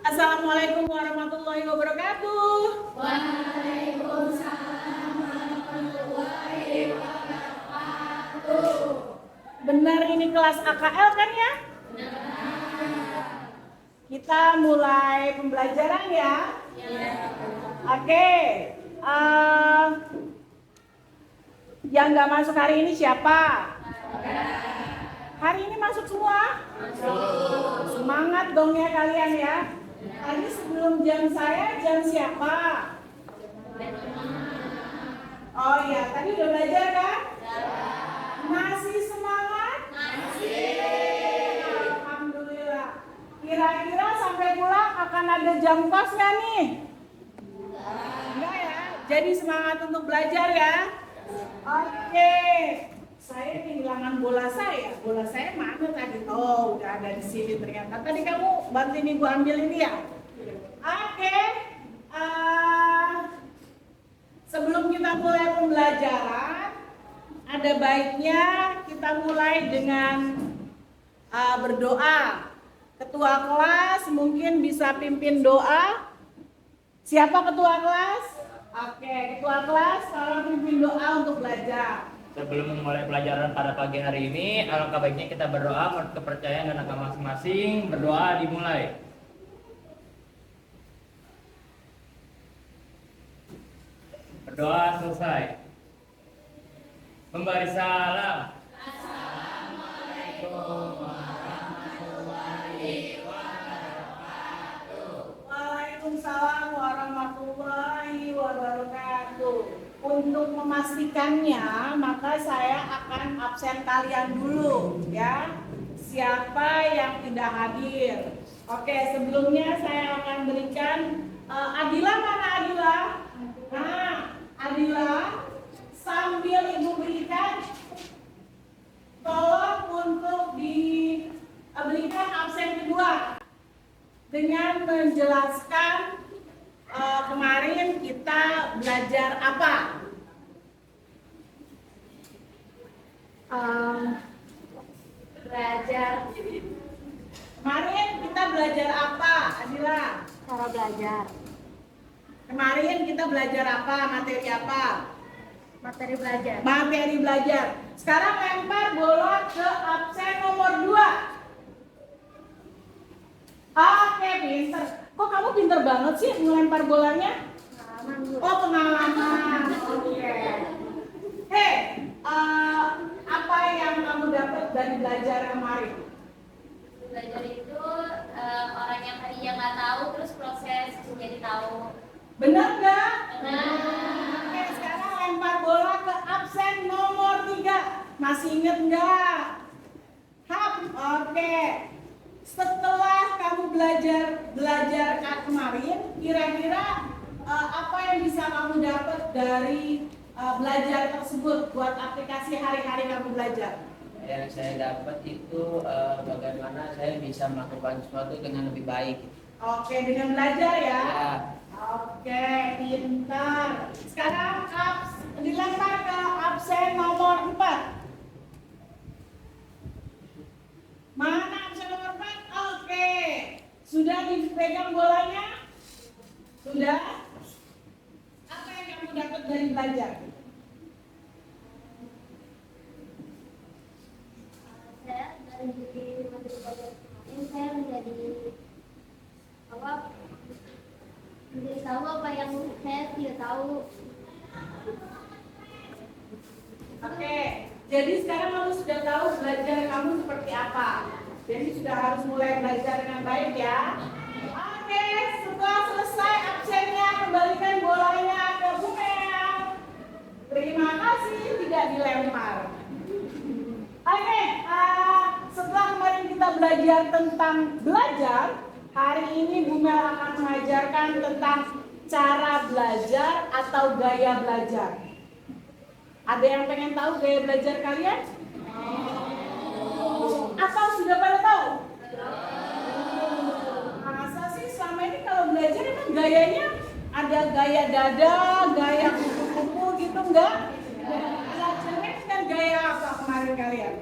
Assalamualaikum warahmatullahi wabarakatuh. Waalaikumsalam warahmatullahi wabarakatuh. Benar ini kelas AKL kan ya? Kita mulai pembelajaran ya? Oke. Yang nggak masuk hari ini siapa? Hari ini masuk semua? Semangat dong ya kalian ya. Tadi sebelum jam saya, jam siapa? Oh iya, tadi udah belajar kan? Masih semangat? Masih. Alhamdulillah. Kira-kira sampai pulang akan ada jam kos nggak nih? Enggak ya? Jadi semangat untuk belajar ya? Oke. Saya kehilangan bola saya. Bola saya mana tadi? Oh, udah ada di sini ternyata. Tadi kamu bantuin ibu ambil ini ya? Oke. Sebelum kita mulai pembelajaran, ada baiknya kita mulai dengan berdoa. Ketua kelas mungkin bisa pimpin doa. Siapa ketua kelas? Oke, ketua kelas tolong pimpin doa untuk belajar. Sebelum memulai pelajaran pada pagi hari ini, alangkah baiknya kita berdoa menurut kepercayaan dan agama masing-masing. Berdoa dimulai. Berdoa selesai. Memberi salam. Assalamualaikum warahmatullahi wabarakatuh. Waalaikumsalam warahmatullahi wabarakatuh. Untuk memastikannya, maka saya akan absen kalian dulu ya. Siapa yang tidak hadir? Oke, sebelumnya saya akan berikan Adila, mana Adila? Nah, Adila, sambil ibu berikan, tolong untuk diberikan absen kedua dengan menjelaskan kemarin kita belajar apa? Kemarin kita belajar apa, Adila? Cara belajar. Kemarin kita belajar apa? Materi apa? Materi belajar. Materi belajar. Sekarang lempar bola ke absen nomor 2. Oke, pinter. Kok kamu pinter banget sih melempar bolanya? Pengalaman. Oh, pengalaman. Oke. Hei, apa yang kamu dapat dari belajar kemarin? Belajar itu orang yang tadinya nggak tahu terus proses jadi tahu. Benar nggak? Benar. Oke, sekarang lempar bola ke absen nomor 3. Masih inget nggak? Hap, oke. Setelah kamu belajar kemarin, kira-kira apa yang bisa kamu dapat dari belajar tersebut buat aplikasi hari-hari kamu belajar? Yang saya dapat itu bagaimana saya bisa melakukan sesuatu dengan lebih baik. Oke, dengan belajar ya? Ya, Oke, pintar. Sekarang dilempar ke absen nomor 4. Mana absen nomor 4? Oke. Sudah dipegang bolanya? Sudah? Apa yang kamu dapat dari belajar? Saya dari materi belajar kemarin saya menjadi tahu apa yang saya tidak tahu. Oke. Jadi sekarang kamu sudah tahu belajar kamu seperti apa. Jadi sudah harus mulai belajar dengan baik ya. Oke, setelah selesai absennya, kembalikan bolanya ke Bumel. Terima kasih, tidak dilempar. Oke, setelah kemarin kita belajar tentang belajar, hari ini Bumel akan mengajarkan tentang cara belajar atau gaya belajar. Ada yang pengen tahu gaya belajar kalian? Atau sudah pada tahu? Masa sih selama ini kalau belajar emang gayanya ada gaya dada, gaya kupu-kupu gitu enggak? Belajarnya kan gaya apa kemarin kalian?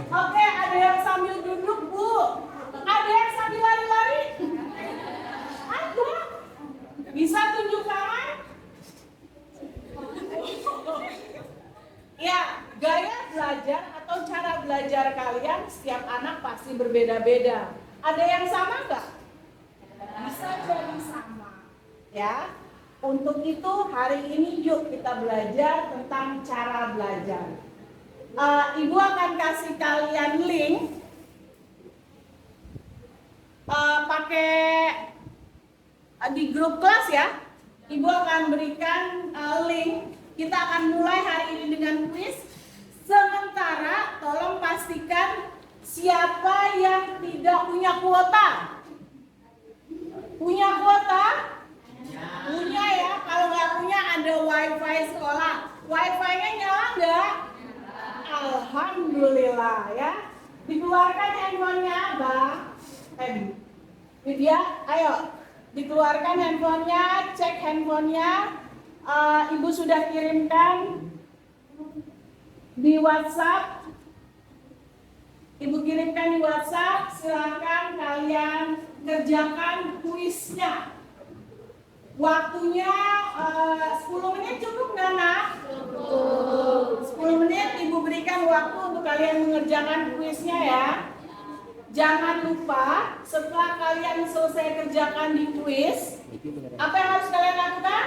Oke, ada yang sambil duduk Bu, ada yang sambil lari belajar atau cara belajar kalian setiap anak pasti berbeda-beda. Ada yang sama nggak? Bisa jadi sama. Ya. Untuk itu hari ini yuk kita belajar tentang cara belajar. Ibu akan kasih kalian link. Pakai di grup kelas ya. Ibu akan berikan link. Kita akan mulai hari ini dengan kuis. Sementara tolong pastikan siapa yang tidak punya kuota. Punya kuota? Punya ya. Kalau nggak punya ada wifi sekolah. Wifi-nya nyala nggak? Alhamdulillah ya. Dikeluarkan handphonenya Abah. Widya, ayo. Dikeluarkan handphonenya, cek handphonenya. Ibu sudah kirimkan di WhatsApp. Ibu kirimkan di WhatsApp. Silakan kalian kerjakan kuisnya. Waktunya 10 menit cukup nggak nak? 10 menit ibu berikan waktu untuk kalian mengerjakan kuisnya ya. Jangan lupa setelah kalian selesai kerjakan di kuis, apa yang harus kalian lakukan?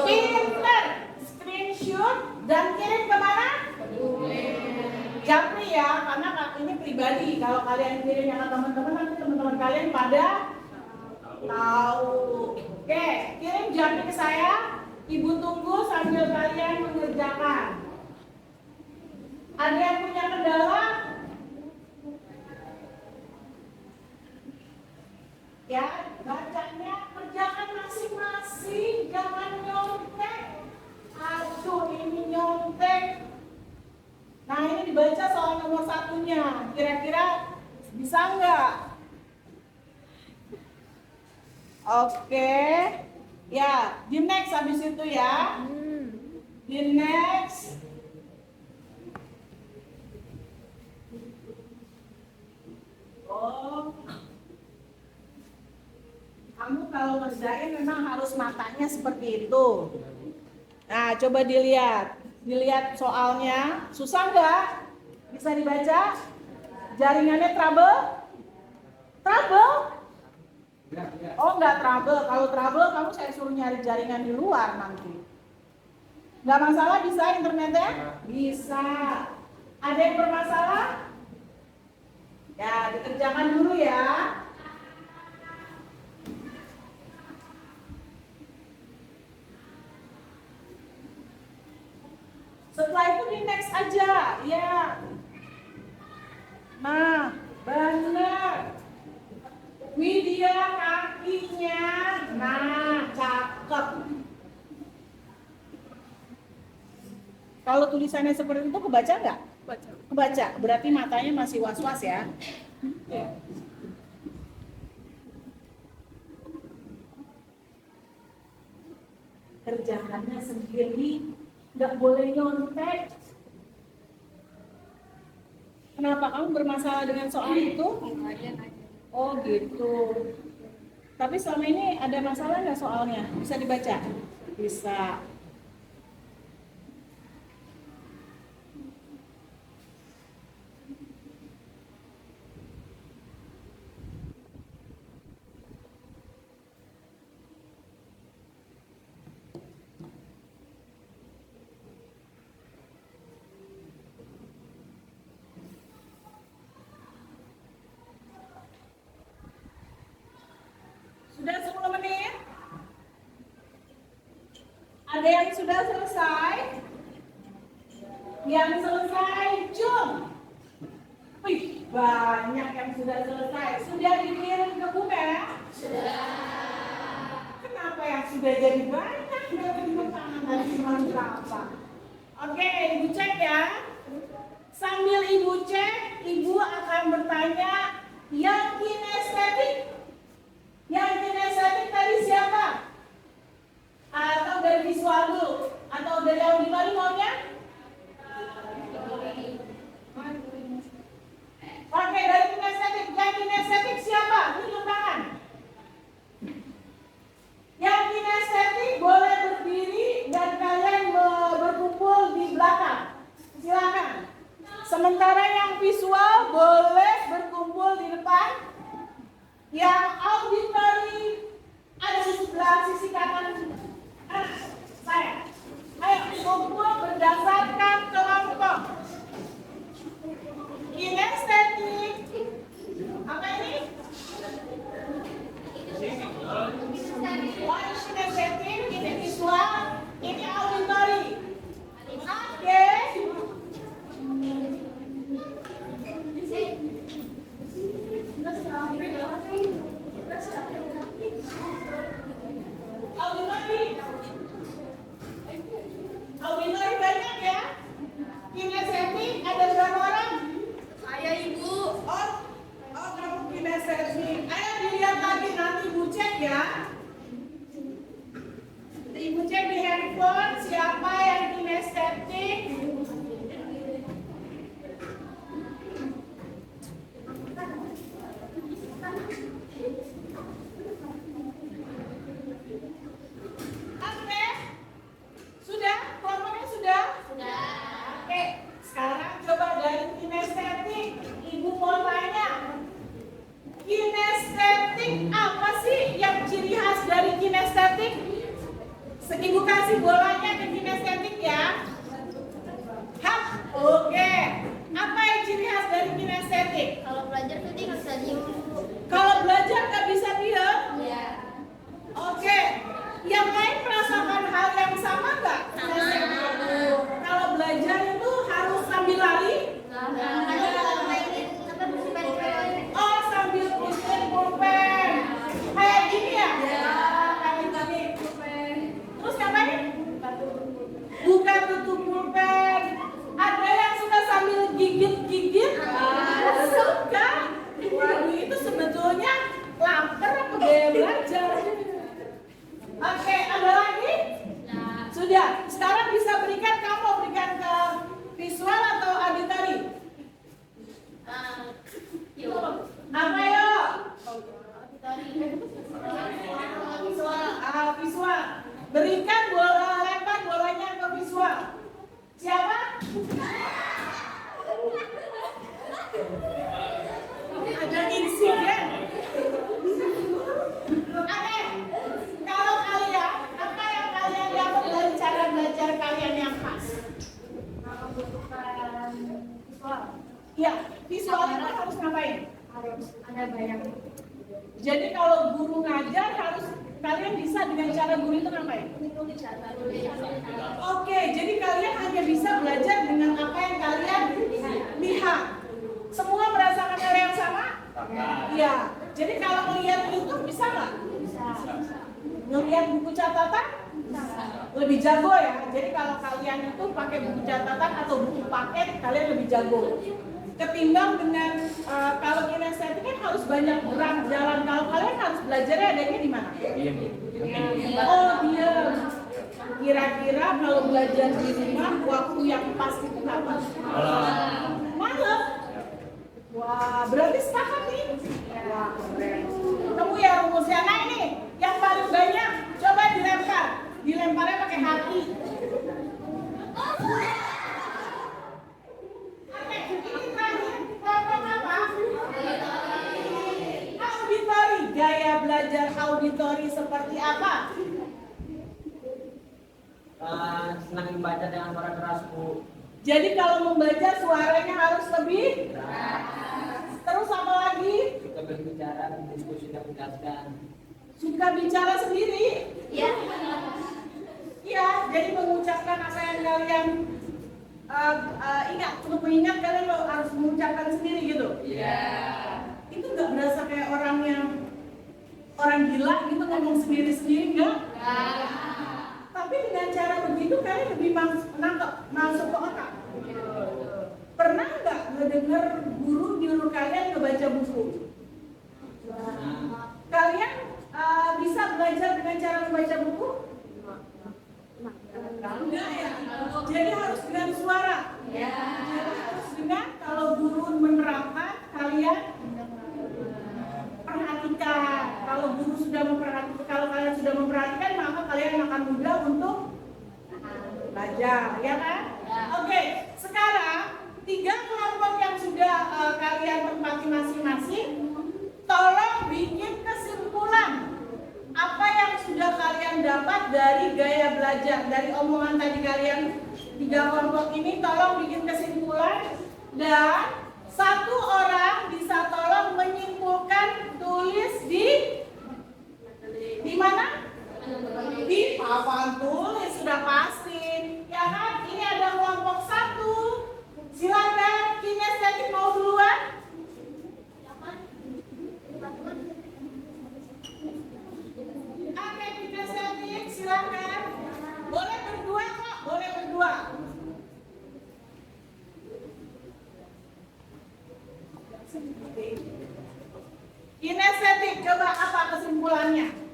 Pinter, screenshot dan kirim kemana? Japri ya, karena ini pribadi. Kalau kalian kirimnya ke teman-teman, nanti teman-teman kalian pada tahu. Oke, kirim Japri ke saya. Ibu tunggu sambil kalian mengerjakan. Ada yang punya kendala? Ya, bacanya kerjakan masing-masing, jangan nyontek. Aduh, ini nyontek. Nah, ini dibaca soal nomor 1-nya. Kira-kira bisa nggak? Oke. Ya, di next habis itu ya. Di next. Oh. Kamu kalau ngerjain memang harus matanya seperti itu. Nah, coba dilihat. Dilihat soalnya. Susah nggak? Bisa dibaca? Jaringannya trouble? Trouble? Oh, nggak trouble. Kalau trouble, kamu saya suruh nyari jaringan di luar nanti. Nggak masalah bisa internetnya? Bisa. Ada yang bermasalah? Ya, dikerjakan dulu ya. Setelah itu di next aja, ya. Nah, benar. Widya kakinya, nah cakep. Kalau tulisannya seperti itu kebaca nggak? Kebaca. Berarti matanya masih was-was ya. Kerjaannya sendiri. Nggak boleh nyontek. Kenapa kamu bermasalah dengan soal itu? Oh gitu. Tapi selama ini ada masalah nggak soalnya? Bisa dibaca? Bisa. Sudah 10 menit? Ada yang sudah selesai? Yang selesai, cum. Wih, banyak yang sudah selesai. Sudah dikirim ke Bumet? Sudah. Kenapa yang sudah jadi banyak? Sudah tepuk tangan dari cuma berapa? Oke, ibu cek ya. Sambil ibu cek, ibu akan bertanya yang kinestetik. Yang kinestetik tadi siapa? Atau dari visual dulu? Atau dari auditori maunya? Oke, dari kinestetik. Yang kinestetik siapa? Tunjuk tangan. Yang kinestetik boleh berdiri dan kalian berkumpul di belakang. Silakan. Sementara yang visual boleh berkumpul di depan. Yang auditory ada di sebelah sisi kanan saya. Ayo kumpul berdasarkan kelompok. Kinestetik. Apa ini? Oh, kinestetik, ini visual, ini auditory. Oke. Auditory banyak ya. Kinestetik ada berapa orang? Saya ibu. Oh kamu kinestetik. Ayo dilihat lagi nanti ibu cek ya. Ibu cek di handphone siapa yang kinestetik. Oke, sudah? Kelompoknya sudah? Sudah. Oke, sekarang coba dari kinestetik, ibu mau tanya. Kinestetik apa sih yang ciri khas dari kinestetik? Ibu kasih bolanya ke kinestetik ya. Hap, oke. Apa yang ciri khas dari kinestetik? Kalau belajar tuh dia nggak bisa diem. Kalau belajar nggak bisa diam. Iya. Oke. Yang lain merasakan hal yang sama nggak? Kalau belajar itu harus sambil lari. Oh, sambil bikin pulpen. Kayak gini ya? Kayak gini. Terus ngapain? Buka tutup pulpen. Ada yang suka sambil gigit-gigit? Suka. Waduh, itu sebetulnya lapar apa gaya belajar? Oke, ada lagi? Sudah. Sekarang bisa berikan, kamu mau berikan ke visual atau auditory? Apa yo? Visual. Berikan bola, lempar bolanya ke visual. Siapa? Ada insiden. Oke. Kalau kalian, apa yang kalian dapat dari cara belajar kalian yang pas? Iya, visual itu harus ngapain? Harus ada bayangan. Jadi kalau guru ngajar harus kalian bisa dengan cara guru itu ngapain? Oke, jadi kalian hanya bisa belajar dengan apa yang kalian lihat. Semua merasakan hal yang sama? Iya. Jadi kalau melihat YouTube bisa nggak? Bisa. Ngelihat buku catatan? Lebih jago ya. Jadi kalau kalian itu pakai buku catatan atau buku paket, kalian lebih jago. Ketimbang dengan kalau kinestetik kan harus banyak gerak jalan. Kalau kalian harus belajarnya adanya di mana? Oh diam. Kira-kira kalau belajar di rumah waktu yang pas itu kapan? Malam. Wah, berarti sepakat nih. Wah, keren. Ketemu ya rumusnya. Nah ini yang paling banyak coba dilempar. Dilemparnya pakai hati. Oke, ini terakhir. Kelompok apa? Auditory. Gaya belajar auditory seperti apa? Senang membaca dengan suara keras, Bu. Jadi kalau membaca suaranya harus lebih. Terus apa lagi? Suka berbicara, berdiskusi dan menjelaskan. Suka bicara sendiri. Iya. Iya, jadi mengucapkan apa yang kalian ingat. Untuk mengingat kalian harus mengucapkan sendiri gitu. Iya. Itu nggak berasa kayak orang gila gitu ngomong sendiri-sendiri enggak? Tapi dengan cara begitu kalian lebih masuk ke otak. Pernah nggak ngedenger guru nyuruh kalian ngebaca buku? Kalian bisa belajar dengan cara membaca buku? Enggak ya. Jadi harus dengan suara. Jadi harus dengan kalau guru menerangkan kalian perhatikan. Kalau guru sudah memperhatikan, kalau kalian sudah memperhatikan, maka kalian akan mudah untuk belajar, ya kan? Oke, sekarang 3 kelompok dari gaya belajar, dari omongan tadi kalian 3 kelompok ini tolong bikin kesimpulan dan satu orang bisa tolong menyimpulkan, tulis di mana? Di papan tulis, sudah pasti. Ya kan? Ini ada kelompok 1. Silakan, kinestetik mau duluan? Oke, kinestetik silakan. Boleh berdua kok, boleh berdua. Kinestetik, coba apa kesimpulannya?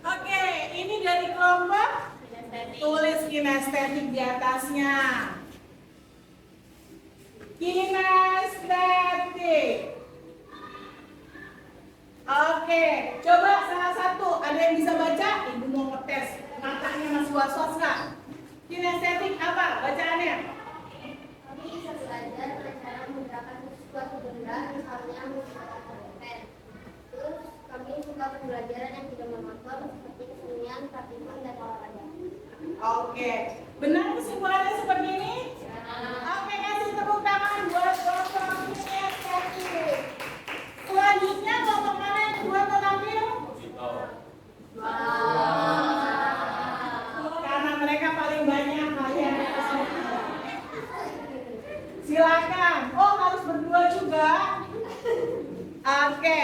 Oke, ini dari kelompok tulis kinestetik di atasnya. Kinestetik. Oke, coba salah satu. Ada yang bisa baca? Ibu mau ngetes. Matanya masih was-was nggak? Kinestetik apa bacaannya? Kami bisa belajar cara menggerakkan suatu benda, misalnya menggunakan pulpen. Terus kami suka pembelajaran yang tidak monoton seperti kesenian, praktikum, dan olahraga. Oke, benar kesimpulannya seperti ini? Oke, kasih tepuk tangan buat kelompok kinestetik. Selanjutnya kelompok mana yang kedua mau tampil? Karena mereka paling banyak kalian. Silakan. Oh, harus berdua juga. Oke.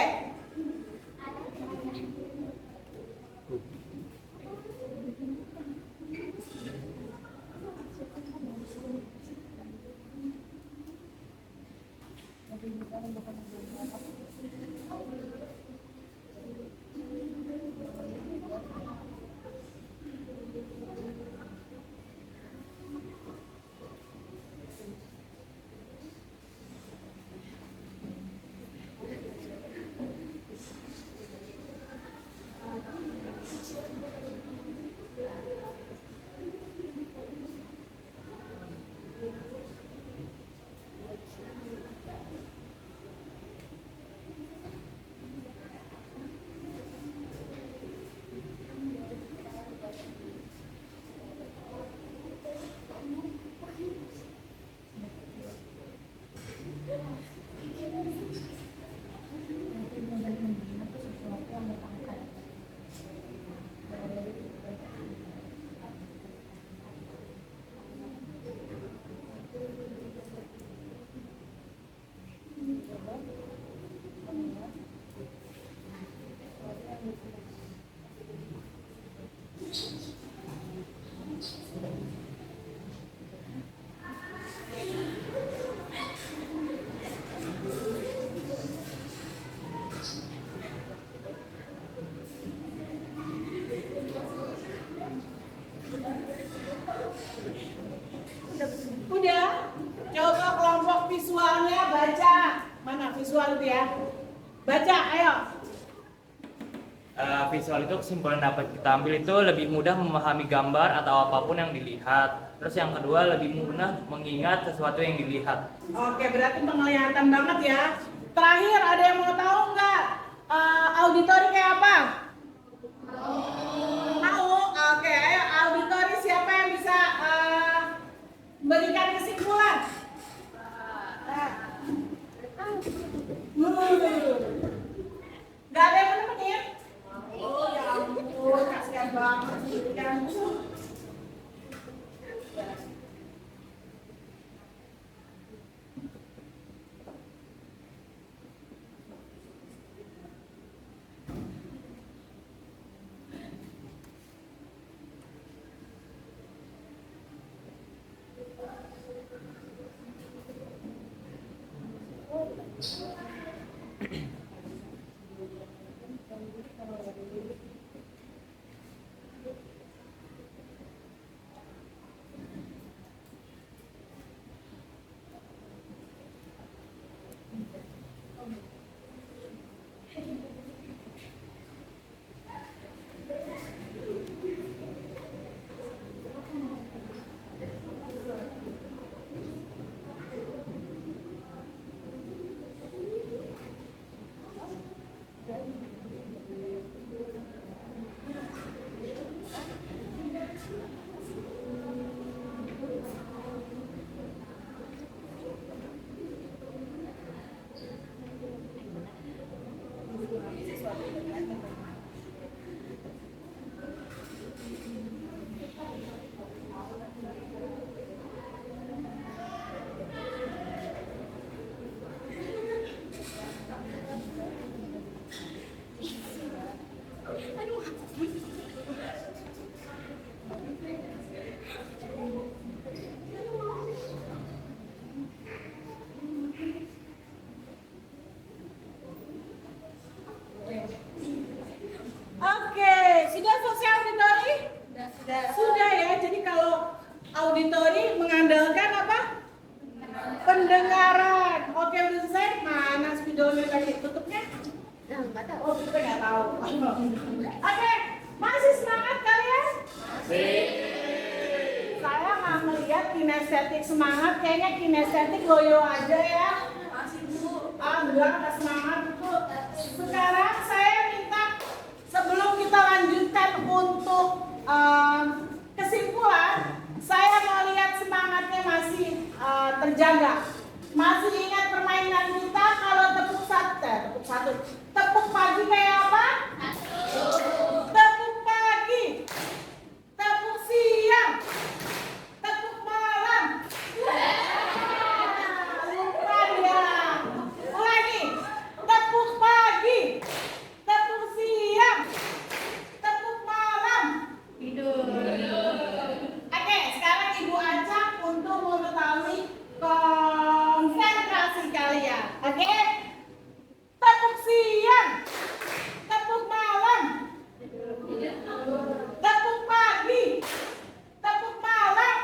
Mana visual itu ya? Baca, ayo. Visual itu kesimpulan dapat kita ambil itu lebih mudah memahami gambar atau apapun yang dilihat. Terus yang kedua lebih mudah mengingat sesuatu yang dilihat. Oke, berarti penglihatan banget ya. Terakhir ada yang mau tahu nggak auditori kayak apa? Tahu? Oke, ayo auditori siapa yang bisa berikan kesimpulan? Nggak ada yang menemenin? Oh ya ampun, kasihan banget sih kan. Oke, sudah selesai auditori? Sudah ya, jadi kalau auditori mengandalkan apa? Pendengaran. Oke, udah selesai? Mana spidolnya tadi tutupnya? Oh, kita nggak tahu. Oke, masih semangat kalian? Saya nggak melihat kinestetik semangat, kayaknya kinestetik loyo aja ya. Enggak semangat itu. Sekarang saya minta sebelum kita lanjutkan untuk kesimpulan, saya mau lihat semangatnya masih terjaga. Masih ingat permainan kita kalau tepuk satu. Tepuk pagi kayak apa? Tepuk pagi. Tepuk siang. Tepuk malam. Lupa dia. Ulangi. Tepuk pagi. Tepuk siang. Tepuk malam. Tidur. Oke, sekarang Ibu ajak untuk mengetahui konsentrasi kalian. Oke? Tepuk siang. Tepuk malam. Tepuk pagi. Tepuk malam.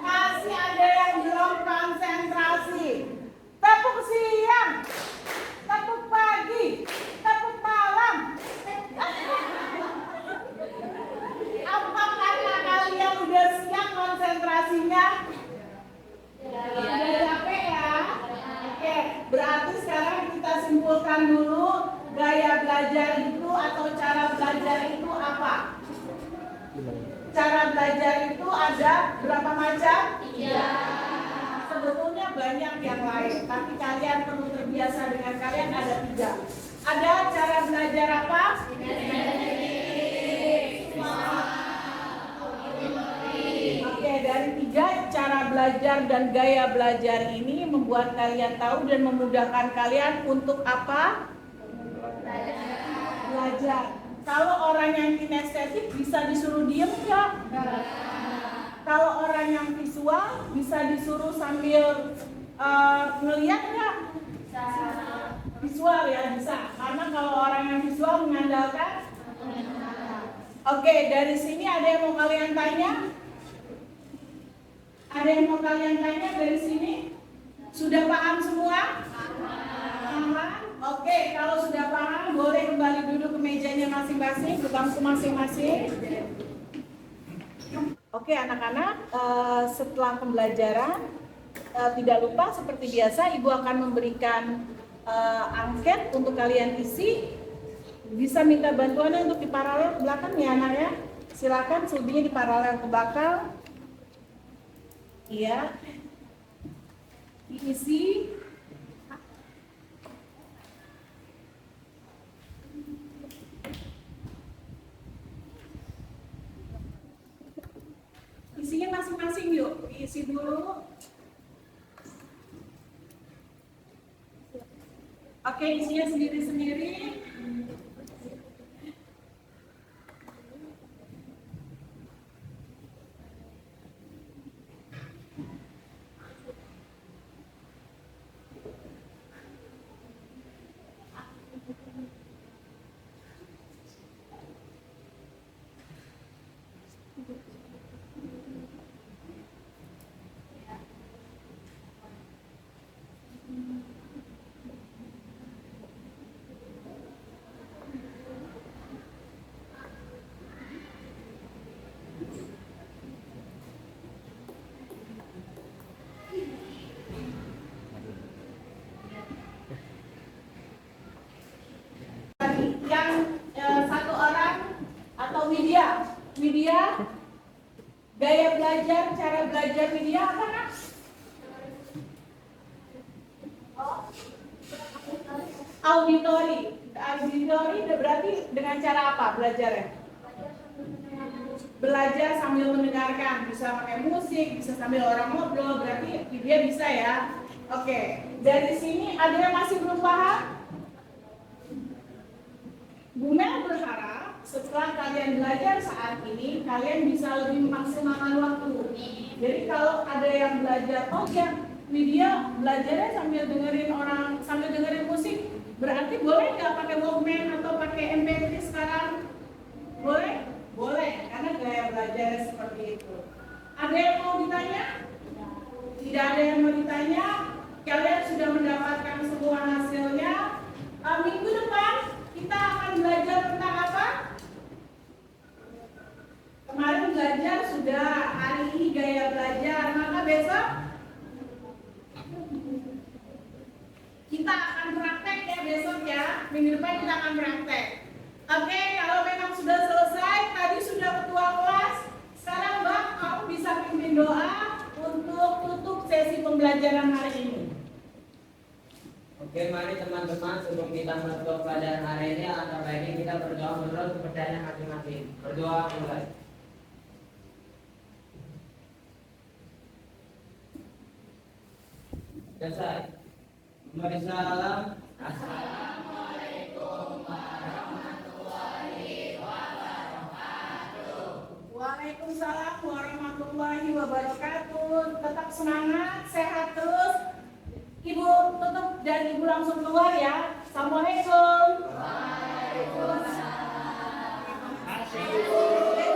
Masih ada yang belum konsentrasi. Tepuk siang. Tepuk pagi. Tepuk malam. Apa karena kalian udah siap konsentrasinya? Udah capek ya? Oke, berarti sekarang kita simpulkan dulu gaya belajar itu atau cara belajar itu apa? Cara belajar itu ada berapa macam? 3. Sebetulnya banyak yang lain, tapi kalian perlu terbiasa dengan kalian ada 3. Ada cara belajar apa? Oke, dari 3 cara belajar dan gaya belajar ini membuat kalian tahu dan memudahkan kalian untuk apa? Belajar. Kalau orang yang kinestetik bisa disuruh diem nggak? Kalau orang yang visual bisa disuruh sambil ngeliat nggak? Visual ya bisa. Karena kalau orang yang visual mengandalkan. Oke, dari sini ada yang mau kalian tanya? Ada yang mau kalian tanya dari sini? Sudah paham semua? Paham? Oke, kalau sudah paham boleh kembali duduk ke mejanya masing-masing, ke bangku masing-masing. Oke anak-anak, setelah pembelajaran tidak lupa seperti biasa Ibu akan memberikan angket untuk kalian isi. Bisa minta bantuannya untuk diparalel ke belakang ya anak ya. Silakan selebihnya diparalel ke belakang. Iya. Diisi. Isinya masing-masing yuk, diisi dulu. Oke, isinya sendiri-sendiri. Yang satu orang atau media gaya belajar, cara belajar media apa nak? Auditori berarti dengan cara apa belajarnya? Belajar sambil mendengarkan, bisa pakai musik, bisa sambil orang ngobrol, berarti dia bisa ya. Oke, dari sini ada yang masih belum paham? Bu Mel berharap setelah kalian belajar saat ini, kalian bisa lebih memaksimalkan waktu. Jadi kalau ada yang belajar, oh ya, media belajarnya sambil dengerin musik, berarti boleh nggak pakai Walkman atau pakai MP3 sekarang? Boleh? Boleh, karena gaya belajarnya seperti itu. Ada yang mau ditanya? Tidak ada yang mau ditanya? Kalian sudah mendapatkan semua hasilnya. Minggu depan kita akan belajar tentang apa? Kemarin belajar sudah, hari ini gaya belajar, maka besok kita akan praktek ya besok ya. Minggu depan kita akan praktek. Oke, kalau memang sudah selesai, tadi sudah ketua kelas, sekarang Mbak, kamu bisa pimpin doa untuk tutup sesi pembelajaran hari ini. Oke, mari teman-teman sebelum kita menutup pelajaran hari ini, atau baiknya kita berdoa menurut kepercayaan masing-masing. Berdoa mulai. Selesai. Mari salam. Assalamualaikum warahmatullahi wabarakatuh. Waalaikumsalam warahmatullahi wabarakatuh. Tetap semangat, sehat terus. Ibu tutup dan Ibu langsung keluar ya. Assalamualaikum. Waalaikumsalam.